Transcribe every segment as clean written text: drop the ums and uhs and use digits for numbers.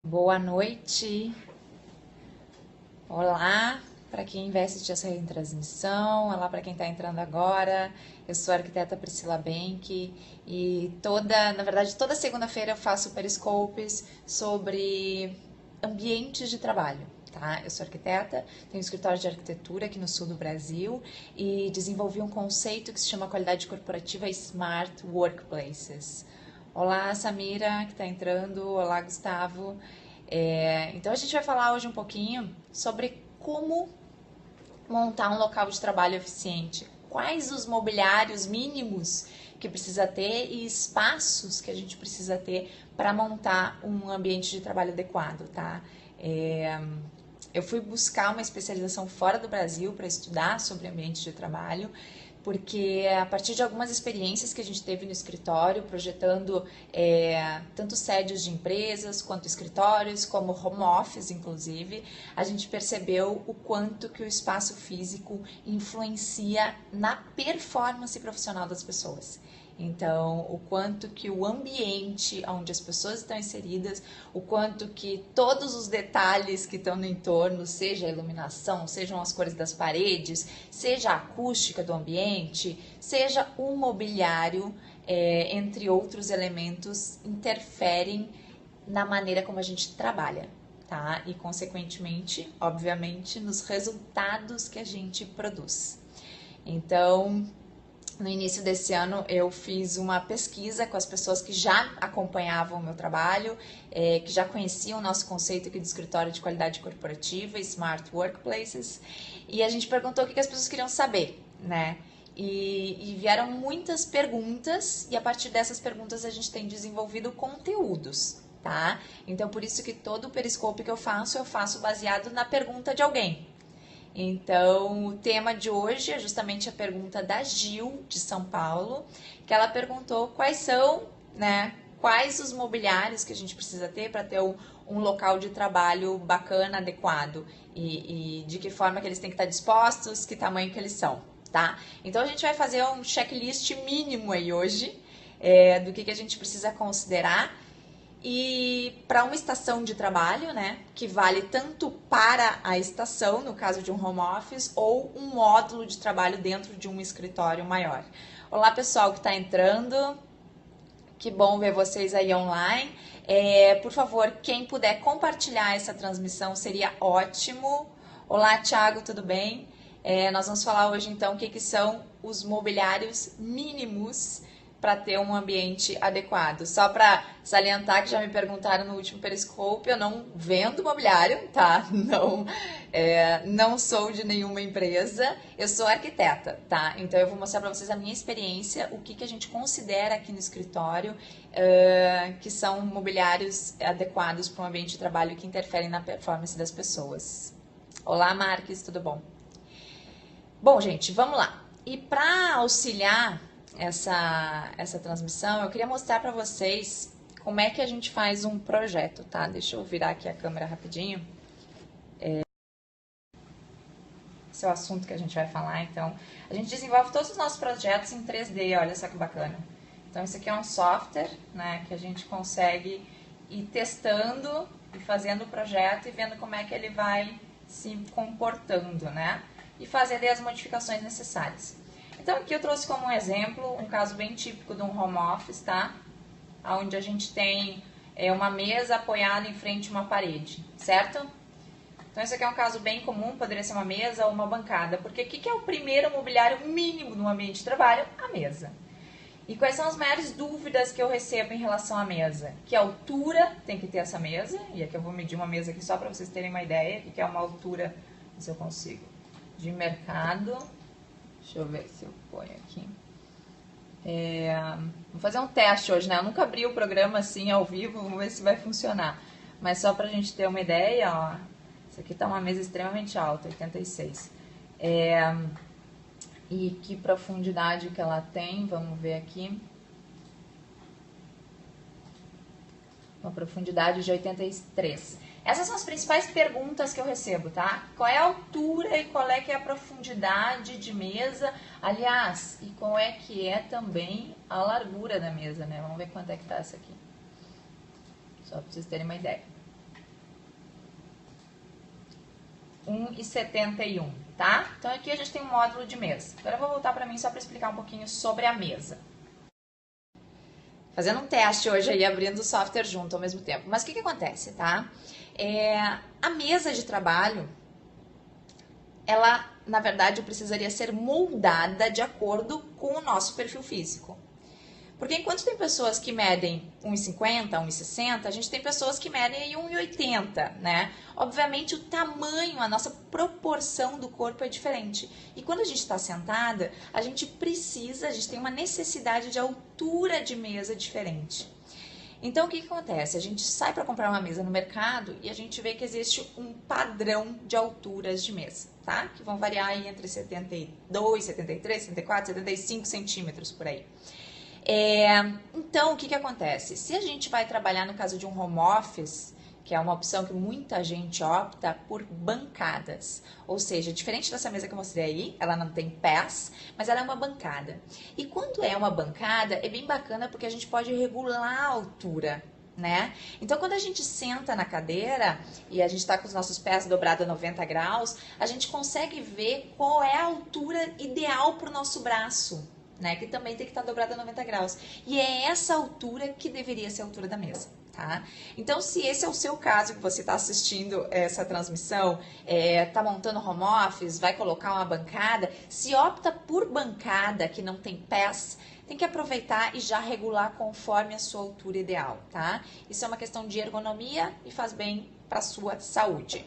Boa noite. Olá para quem vai assistir essa retransmissão, olá para quem está entrando agora. Eu sou a arquiteta Priscila Benck e toda segunda-feira eu faço periscopes sobre ambientes de trabalho. Tá? Eu sou arquiteta, tenho um escritório de arquitetura aqui no sul do Brasil e desenvolvi um conceito que se chama qualidade corporativa Smart Workplaces. Olá, Samira, que está entrando. Olá, Gustavo. Então, a gente vai falar hoje um pouquinho sobre como montar um local de trabalho eficiente. Quais os mobiliários mínimos que precisa ter e espaços que a gente precisa ter para montar um ambiente de trabalho adequado, tá? Eu fui buscar uma especialização fora do Brasil para estudar sobre ambiente de trabalho, porque a partir de algumas experiências que a gente teve no escritório, projetando tanto sedes de empresas, quanto escritórios, como home office, inclusive, a gente percebeu o quanto que o espaço físico influencia na performance profissional das pessoas. Então, o quanto que o ambiente onde as pessoas estão inseridas, o quanto que todos os detalhes que estão no entorno, seja a iluminação, sejam as cores das paredes, seja a acústica do ambiente, seja o mobiliário, entre outros elementos, interferem na maneira como a gente trabalha, tá? E, consequentemente, obviamente, nos resultados que a gente produz. Então, no início desse ano, eu fiz uma pesquisa com as pessoas que já acompanhavam o meu trabalho, que já conheciam o nosso conceito aqui do escritório de qualidade corporativa, Smart Workplaces, e a gente perguntou o que as pessoas queriam saber, né? E vieram muitas perguntas, e a partir dessas perguntas a gente tem desenvolvido conteúdos, tá? Então, por isso que todo o periscope que eu faço baseado na pergunta de alguém. Então, o tema de hoje é justamente a pergunta da Gil, de São Paulo, que ela perguntou quais os mobiliários que a gente precisa ter para ter um local de trabalho bacana, adequado, e de que forma que eles têm que estar dispostos, que tamanho que eles são, tá? Então, a gente vai fazer um checklist mínimo aí hoje, do que a gente precisa considerar. E para uma estação de trabalho, né, que vale tanto para a estação, no caso de um home office, ou um módulo de trabalho dentro de um escritório maior. Olá, pessoal que está entrando, que bom ver vocês aí online. Por favor, quem puder compartilhar essa transmissão seria ótimo. Olá, Thiago, tudo bem? Nós vamos falar hoje, então, o que são os mobiliários mínimos para ter um ambiente adequado. Só para salientar que já me perguntaram no último Periscope, eu não vendo mobiliário, tá? Não sou de nenhuma empresa, eu sou arquiteta, tá? Então eu vou mostrar para vocês a minha experiência, o que a gente considera aqui no escritório, que são mobiliários adequados para um ambiente de trabalho que interferem na performance das pessoas. Olá, Marques, tudo bom? Bom, gente, vamos lá. E para auxiliar essa transmissão, eu queria mostrar para vocês como é que a gente faz um projeto, tá? Deixa eu virar aqui a câmera rapidinho. Esse é o assunto que a gente vai falar, então. A gente desenvolve todos os nossos projetos em 3D, olha só que bacana. Então, isso aqui é um software, né, que a gente consegue ir testando e fazendo o projeto e vendo como é que ele vai se comportando, né? E fazer as modificações necessárias. Então, aqui eu trouxe como um exemplo um caso bem típico de um home office, tá? Onde a gente tem uma mesa apoiada em frente a uma parede, certo? Então, esse aqui é um caso bem comum, poderia ser uma mesa ou uma bancada. Porque o que é o primeiro mobiliário mínimo no ambiente de trabalho? A mesa. E quais são as maiores dúvidas que eu recebo em relação à mesa? Que altura tem que ter essa mesa? E aqui eu vou medir uma mesa aqui só para vocês terem uma ideia. O que é uma altura, se eu consigo, de mercado. Deixa eu ver se eu ponho aqui. Vou fazer um teste hoje, né? Eu nunca abri o programa assim ao vivo, vamos ver se vai funcionar. Mas só pra gente ter uma ideia, ó. Isso aqui tá uma mesa extremamente alta, 86. E que profundidade que ela tem, vamos ver aqui. Uma profundidade de 83. Essas são as principais perguntas que eu recebo, tá? Qual é a altura e qual é que é a profundidade de mesa? Aliás, e qual é que é também a largura da mesa, né? Vamos ver quanto é que tá essa aqui. Só para vocês terem uma ideia. 1,71, tá? Então aqui a gente tem um módulo de mesa. Agora eu vou voltar para mim só para explicar um pouquinho sobre a mesa. Fazendo um teste hoje aí, abrindo o software junto ao mesmo tempo. Mas o que acontece, tá? A mesa de trabalho, ela, na verdade, precisaria ser moldada de acordo com o nosso perfil físico. Porque enquanto tem pessoas que medem 1,50, 1,60, a gente tem pessoas que medem 1,80, né? Obviamente o tamanho, a nossa proporção do corpo é diferente. E quando a gente está sentada, a gente tem uma necessidade de altura de mesa diferente. Então o que acontece? A gente sai para comprar uma mesa no mercado e a gente vê que existe um padrão de alturas de mesa, tá? Que vão variar aí entre 72, 73, 74, 75 centímetros por aí. Então, o que acontece? Se a gente vai trabalhar no caso de um home office, que é uma opção que muita gente opta por bancadas, ou seja, diferente dessa mesa que eu mostrei aí, ela não tem pés, mas ela é uma bancada. E quando é uma bancada, é bem bacana porque a gente pode regular a altura, né? Então, quando a gente senta na cadeira e a gente está com os nossos pés dobrados a 90 graus, a gente consegue ver qual é a altura ideal para o nosso braço, né, que também tem que estar dobrada a 90 graus. E é essa altura que deveria ser a altura da mesa, tá? Então, se esse é o seu caso, que você está assistindo essa transmissão, está montando home office, vai colocar uma bancada, se opta por bancada que não tem pés, tem que aproveitar e já regular conforme a sua altura ideal, tá? Isso é uma questão de ergonomia e faz bem para a sua saúde.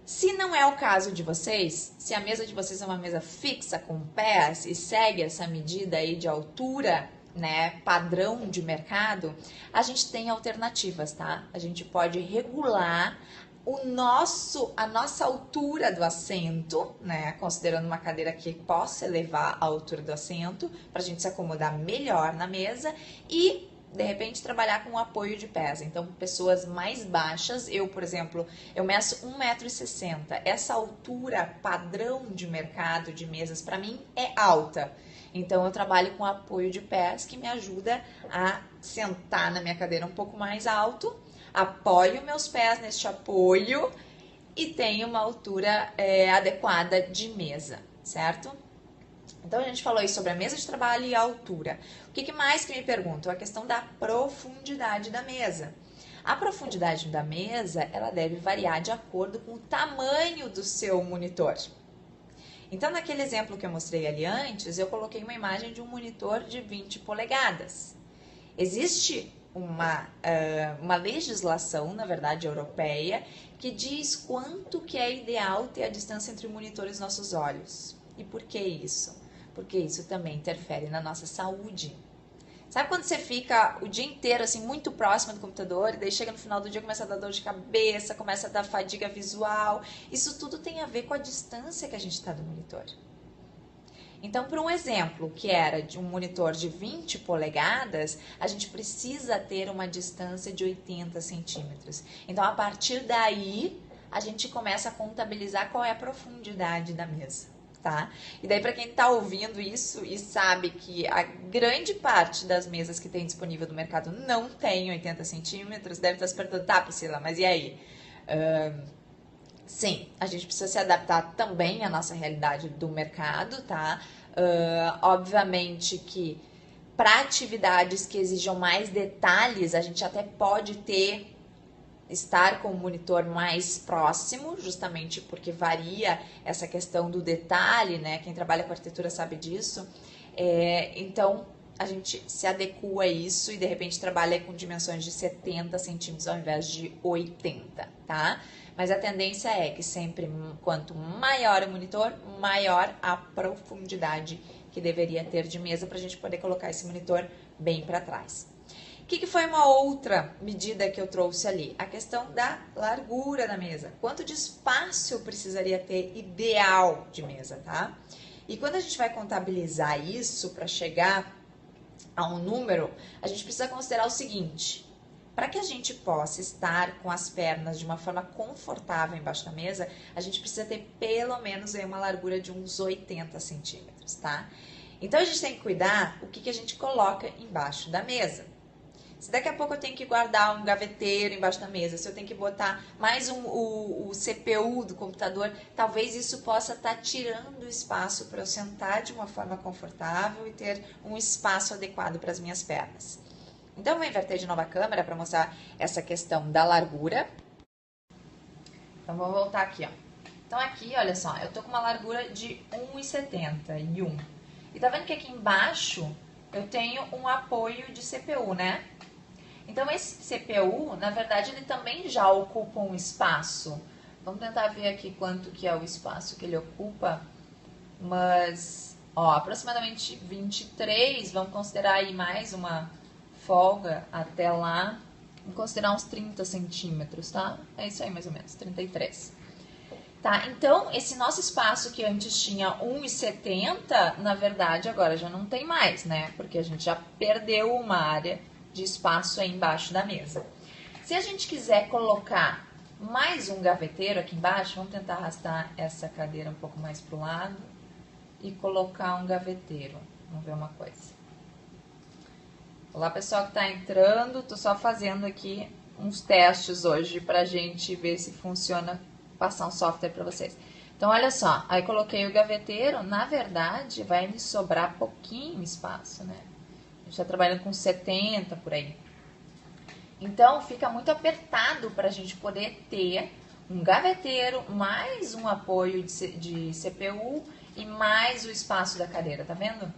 Se não é o caso de vocês, se a mesa de vocês é uma mesa fixa com pés e segue essa medida aí de altura, né, padrão de mercado, a gente tem alternativas, tá? A gente pode regular a nossa altura do assento, né, considerando uma cadeira que possa elevar a altura do assento, para a gente se acomodar melhor na mesa e de repente trabalhar com apoio de pés. Então, pessoas mais baixas, eu, por exemplo, eu meço 1,60 m. Essa altura padrão de mercado de mesas, para mim, é alta. Então, eu trabalho com apoio de pés, que me ajuda a sentar na minha cadeira um pouco mais alto, apoio meus pés neste apoio e tenho uma altura adequada de mesa, certo? Então, a gente falou aí sobre a mesa de trabalho e a altura. O que mais que me perguntam? A questão da profundidade da mesa. A profundidade da mesa, ela deve variar de acordo com o tamanho do seu monitor. Então, naquele exemplo que eu mostrei ali antes, eu coloquei uma imagem de um monitor de 20 polegadas. Existe uma legislação, na verdade, europeia, que diz quanto que é ideal ter a distância entre o monitor e os nossos olhos. E por que isso? Porque isso também interfere na nossa saúde. Sabe quando você fica o dia inteiro assim muito próximo do computador e daí chega no final do dia começa a dar dor de cabeça, começa a dar fadiga visual? Isso tudo tem a ver com a distância que a gente está do monitor. Então, para um exemplo que era de um monitor de 20 polegadas, a gente precisa ter uma distância de 80 centímetros. Então, a partir daí, a gente começa a contabilizar qual é a profundidade da mesa. Tá? E daí para quem está ouvindo isso e sabe que a grande parte das mesas que tem disponível no mercado não tem 80 centímetros, deve estar se perguntando, tá, Priscila, mas e aí? Sim, a gente precisa se adaptar também à nossa realidade do mercado, tá? Obviamente que para atividades que exijam mais detalhes, a gente até pode estar com o monitor mais próximo, justamente porque varia essa questão do detalhe, né? Quem trabalha com arquitetura sabe disso. Então, a gente se adequa a isso e, de repente, trabalha com dimensões de 70 centímetros ao invés de 80, tá? Mas a tendência é que sempre, quanto maior o monitor, maior a profundidade que deveria ter de mesa para a gente poder colocar esse monitor bem para trás. O que foi uma outra medida que eu trouxe ali? A questão da largura da mesa. Quanto de espaço eu precisaria ter ideal de mesa, tá? E quando a gente vai contabilizar isso para chegar a um número, a gente precisa considerar o seguinte: para que a gente possa estar com as pernas de uma forma confortável embaixo da mesa, a gente precisa ter pelo menos aí uma largura de uns 80 centímetros, tá? Então a gente tem que cuidar o que a gente coloca embaixo da mesa. Se daqui a pouco eu tenho que guardar um gaveteiro embaixo da mesa, se eu tenho que botar mais o CPU do computador, talvez isso possa estar tirando espaço para eu sentar de uma forma confortável e ter um espaço adequado para as minhas pernas. Então, eu vou inverter de novo a câmera para mostrar essa questão da largura. Então, vou voltar aqui, ó. Então, aqui, olha só, eu tô com uma largura de 1,71. E tá vendo que aqui embaixo eu tenho um apoio de CPU, né? Então, esse CPU, na verdade, ele também já ocupa um espaço. Vamos tentar ver aqui quanto que é o espaço que ele ocupa. Mas, ó, aproximadamente 23, vamos considerar aí mais uma folga até lá. Vamos considerar uns 30 centímetros, tá? É isso aí, mais ou menos, 33. Tá, então, esse nosso espaço que antes tinha 1,70, na verdade, agora já não tem mais, né? Porque a gente já perdeu uma área de espaço aí embaixo da mesa. Se a gente quiser colocar mais um gaveteiro aqui embaixo, vamos tentar arrastar essa cadeira um pouco mais para o lado e colocar um gaveteiro. Vamos ver uma coisa. Olá, pessoal que está entrando, tô só fazendo aqui uns testes hoje pra gente ver se funciona, passar um software para vocês. Então, olha só, aí coloquei o gaveteiro, na verdade, vai me sobrar pouquinho espaço, né? A gente está trabalhando com 70 por aí. Então, fica muito apertado para a gente poder ter um gaveteiro, mais um apoio de CPU e mais o espaço da cadeira, tá vendo?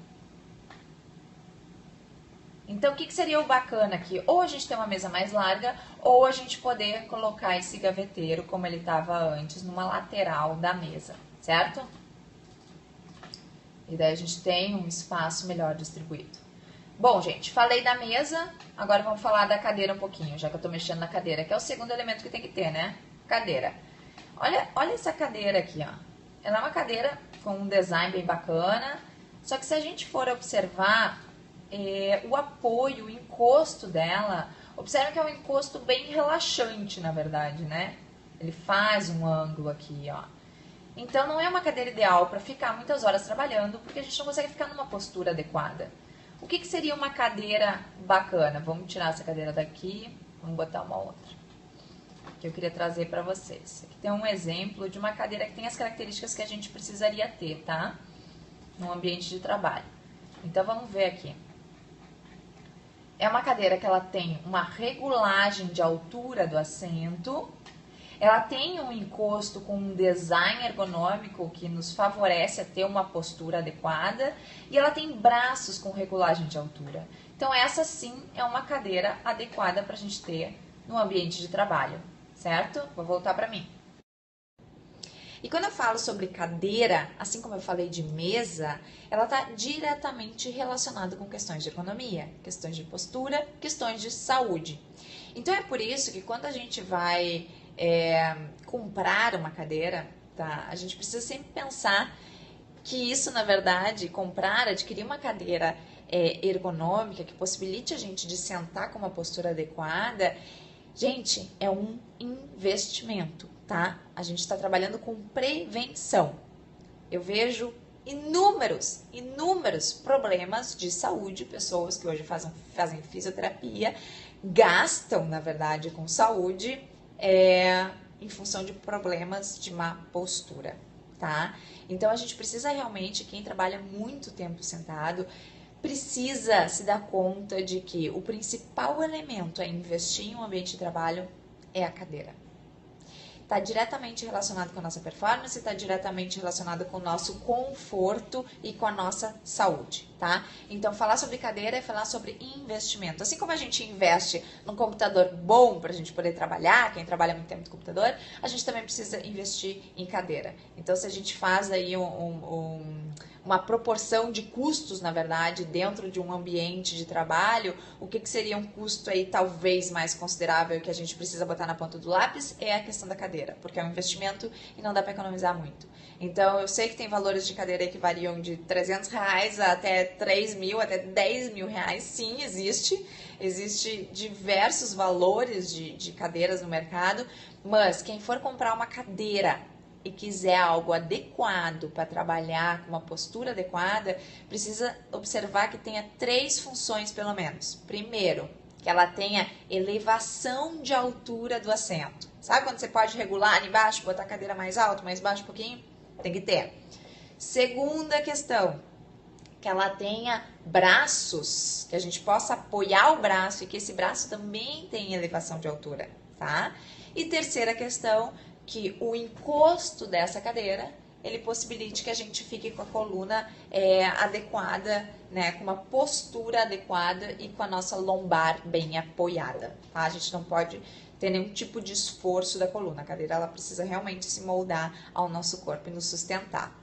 Então, o que seria o bacana aqui? Ou a gente ter uma mesa mais larga, ou a gente poder colocar esse gaveteiro, como ele estava antes, numa lateral da mesa, certo? E daí a gente tem um espaço melhor distribuído. Bom, gente, falei da mesa, agora vamos falar da cadeira um pouquinho, já que eu estou mexendo na cadeira, que é o segundo elemento que tem que ter, né? Cadeira. Olha essa cadeira aqui, ó. Ela é uma cadeira com um design bem bacana, só que se a gente for observar o apoio, o encosto dela, observa que é um encosto bem relaxante, na verdade, né? Ele faz um ângulo aqui, ó. Então, não é uma cadeira ideal para ficar muitas horas trabalhando, porque a gente não consegue ficar numa postura adequada. O que seria uma cadeira bacana? Vamos tirar essa cadeira daqui, vamos botar uma outra, que eu queria trazer para vocês. Aqui tem um exemplo de uma cadeira que tem as características que a gente precisaria ter, tá? No ambiente de trabalho. Então, vamos ver aqui. É uma cadeira que ela tem uma regulagem de altura do assento, ela tem um encosto com um design ergonômico que nos favorece a ter uma postura adequada e ela tem braços com regulagem de altura. Então essa sim é uma cadeira adequada para a gente ter no ambiente de trabalho, certo? Vou voltar para mim. E quando eu falo sobre cadeira, assim como eu falei de mesa, ela está diretamente relacionada com questões de economia, questões de postura, questões de saúde. Então é por isso que quando a gente vai comprar uma cadeira, tá? A gente precisa sempre pensar que isso, na verdade, adquirir uma cadeira ergonômica que possibilite a gente de sentar com uma postura adequada, gente, é um investimento, tá? A gente está trabalhando com prevenção. Eu vejo inúmeros problemas de saúde, pessoas que hoje fazem fisioterapia, gastam, na verdade, com saúde, em função de problemas de má postura, tá? Então, a gente precisa realmente, quem trabalha muito tempo sentado, precisa se dar conta de que o principal elemento a investir em um ambiente de trabalho é a cadeira. Está diretamente relacionado com a nossa performance, está diretamente relacionado com o nosso conforto e com a nossa saúde, tá? Então, falar sobre cadeira é falar sobre investimento. Assim como a gente investe num computador bom para a gente poder trabalhar, quem trabalha muito tempo no computador, a gente também precisa investir em cadeira. Então, se a gente faz aí uma proporção de custos, na verdade, dentro de um ambiente de trabalho, o que seria um custo aí talvez mais considerável que a gente precisa botar na ponta do lápis é a questão da cadeira, porque é um investimento e não dá para economizar muito. Então, eu sei que tem valores de cadeira aí que variam de R$300 até 3 mil, até 10 mil reais. Sim, existe diversos valores de cadeiras no mercado, mas quem for comprar uma cadeira e quiser algo adequado para trabalhar com uma postura adequada, precisa observar que tenha 3 funções pelo menos. Primeiro, que ela tenha elevação de altura do assento. Sabe quando você pode regular ali embaixo, botar a cadeira mais alto, mais baixo um pouquinho? Tem que ter. Segunda questão, que ela tenha braços, que a gente possa apoiar o braço e que esse braço também tenha elevação de altura, tá? E terceira questão, que o encosto dessa cadeira, ele possibilite que a gente fique com a coluna adequada, né, com uma postura adequada e com a nossa lombar bem apoiada, tá? A gente não pode ter nenhum tipo de esforço da coluna, a cadeira ela precisa realmente se moldar ao nosso corpo e nos sustentar.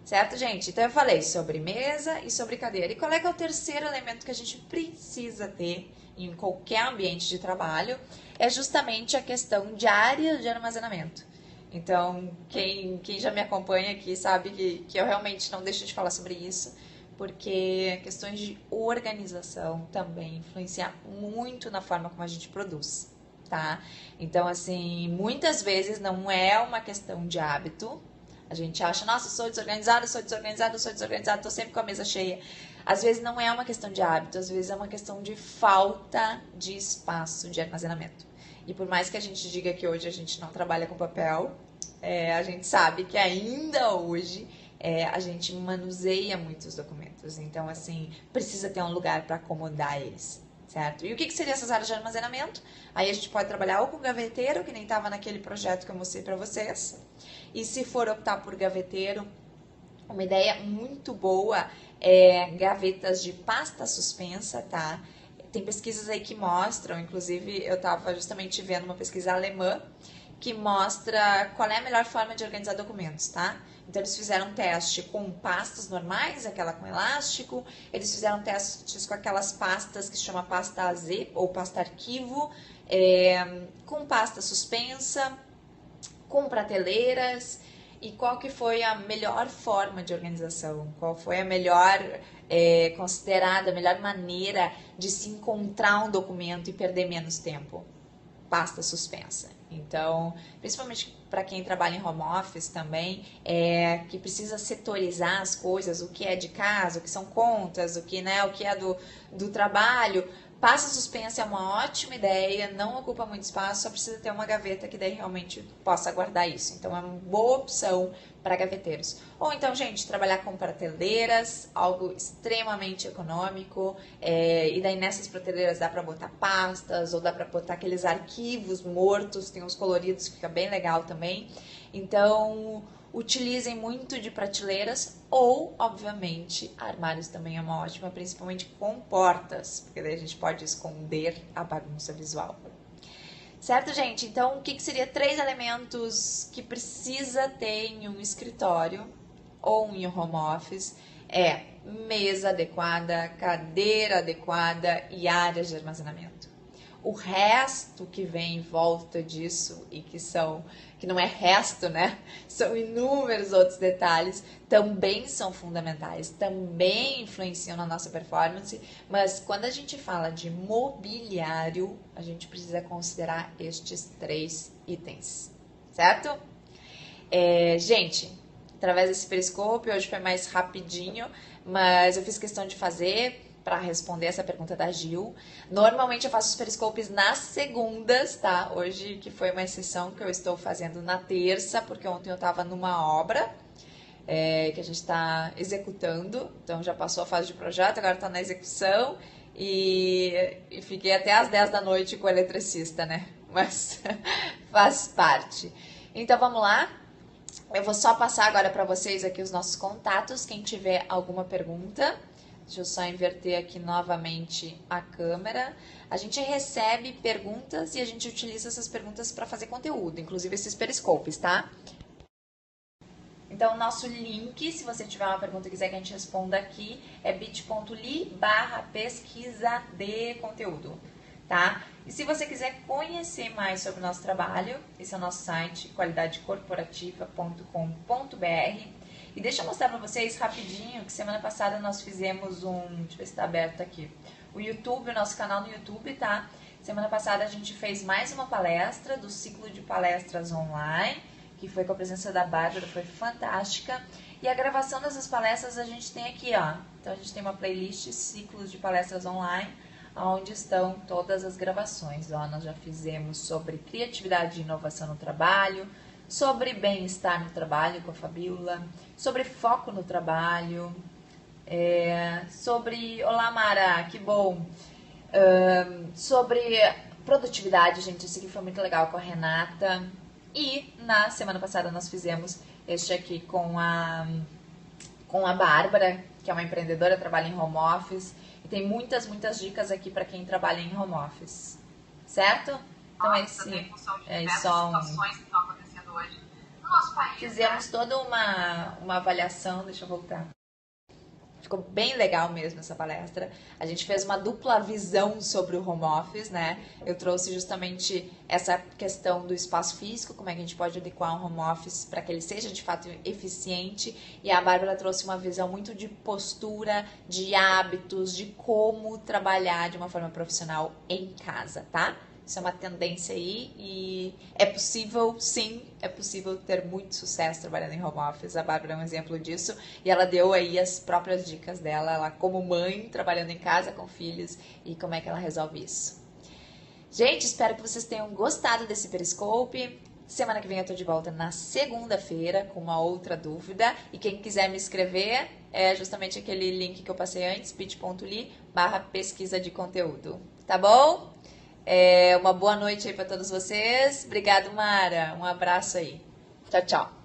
Certo, gente? Então eu falei sobre mesa e sobre cadeira. E qual é que é o terceiro elemento que a gente precisa ter em qualquer ambiente de trabalho? É justamente a questão de área de armazenamento. Então, quem já me acompanha aqui sabe que eu realmente não deixo de falar sobre isso, porque questões de organização também influenciam muito na forma como a gente produz, tá? Então, assim, muitas vezes não é uma questão de hábito. A gente acha, nossa, eu sou desorganizado, tô sempre com a mesa cheia. Às vezes não é uma questão de hábito, às vezes é uma questão de falta de espaço de armazenamento. E por mais que a gente diga que hoje a gente não trabalha com papel, a gente sabe que ainda hoje a gente manuseia muitos documentos. Então, assim, precisa ter um lugar para acomodar eles, certo? E o que seriam essas áreas de armazenamento? Aí a gente pode trabalhar ou com gaveteiro, que nem estava naquele projeto que eu mostrei para vocês. E se for optar por gaveteiro, uma ideia muito boa é gavetas de pasta suspensa, tá? Tem pesquisas aí que mostram, inclusive eu estava justamente vendo uma pesquisa alemã, que mostra qual é a melhor forma de organizar documentos, tá? Então, eles fizeram um teste com pastas normais, aquela com elástico, eles fizeram testes com aquelas pastas que se chama pasta AZ ou pasta arquivo, com pasta suspensa, com prateleiras, e qual que foi a melhor forma de organização, qual foi a melhor, considerada a melhor maneira de se encontrar um documento e perder menos tempo? Pasta suspensa. Então, principalmente para quem trabalha em home office também, que precisa setorizar as coisas, o que é de casa, o que são contas, o que é do trabalho. Pasta suspensa é uma ótima ideia, não ocupa muito espaço, só precisa ter uma gaveta que daí realmente possa guardar isso. Então, é uma boa opção para gaveteiros. Ou então, gente, trabalhar com prateleiras, algo extremamente econômico, e daí nessas prateleiras dá para botar pastas, ou dá para botar aqueles arquivos mortos, tem uns coloridos que fica bem legal também. Então, utilizem muito de prateleiras ou, obviamente, armários também é uma ótima, principalmente com portas, porque daí a gente pode esconder a bagunça visual. Certo, gente? Então, o que seria 3 elementos que precisa ter em um escritório ou em um home office? Mesa adequada, cadeira adequada e áreas de armazenamento. O resto que vem em volta disso e que não é resto, né? São inúmeros outros detalhes, também são fundamentais, também influenciam na nossa performance, mas quando a gente fala de mobiliário, a gente precisa considerar estes 3 itens, certo? Gente, através desse periscópio, hoje foi mais rapidinho, mas eu fiz questão de fazer para responder essa pergunta da Gil. Normalmente eu faço os periscopes nas segundas, tá? Hoje que foi uma exceção que eu estou fazendo na terça, porque ontem eu estava numa obra que a gente está executando, então já passou a fase de projeto, agora está na execução e fiquei até às 10 da noite com o eletricista, né? Mas faz parte. Então vamos lá. Eu vou só passar agora para vocês aqui os nossos contatos, quem tiver alguma pergunta. Deixa eu só inverter aqui novamente a câmera. A gente recebe perguntas e a gente utiliza essas perguntas para fazer conteúdo, inclusive esses periscopes, tá? Então, o nosso link, se você tiver uma pergunta e quiser que a gente responda aqui, é bit.ly/pesquisa de conteúdo, tá? E se você quiser conhecer mais sobre o nosso trabalho, esse é o nosso site, qualidadecorporativa.com.br. E deixa eu mostrar para vocês rapidinho que semana passada nós fizemos deixa eu ver se está aberto aqui, o YouTube, o nosso canal no YouTube, tá? Semana passada a gente fez mais uma palestra do ciclo de palestras online, que foi com a presença da Bárbara, foi fantástica. E a gravação dessas palestras a gente tem aqui, ó. Então a gente tem uma playlist, ciclos de palestras online, onde estão todas as gravações. Ó, nós já fizemos sobre criatividade e inovação no trabalho, sobre bem-estar no trabalho com a Fabiola, sobre foco no trabalho, sobre... Olá, Mara, que bom! Sobre produtividade, gente, isso aqui foi muito legal com a Renata. E na semana passada nós fizemos este aqui com a Bárbara, que é uma empreendedora, trabalha em home office. E tem muitas dicas aqui para quem trabalha em home office. Certo? Então é só situações que estão acontecendo hoje no nosso país. Fizemos toda uma avaliação, deixa eu voltar. Ficou bem legal mesmo essa palestra. A gente fez uma dupla visão sobre o home office, né? Eu trouxe justamente essa questão do espaço físico, como é que a gente pode adequar um home office para que ele seja de fato eficiente. E a Bárbara trouxe uma visão muito de postura, de hábitos, de como trabalhar de uma forma profissional em casa, tá? Isso é uma tendência aí e é possível, sim, é possível ter muito sucesso trabalhando em home office. A Bárbara é um exemplo disso e ela deu aí as próprias dicas dela, ela como mãe, trabalhando em casa com filhos e como é que ela resolve isso. Gente, espero que vocês tenham gostado desse Periscope. Semana que vem eu tô de volta na segunda-feira com uma outra dúvida. E quem quiser me escrever é justamente aquele link que eu passei antes, bit.ly/pesquisa de conteúdo. Tá bom? Uma boa noite aí para todos vocês. Obrigado, Mara. Um abraço aí. Tchau, tchau.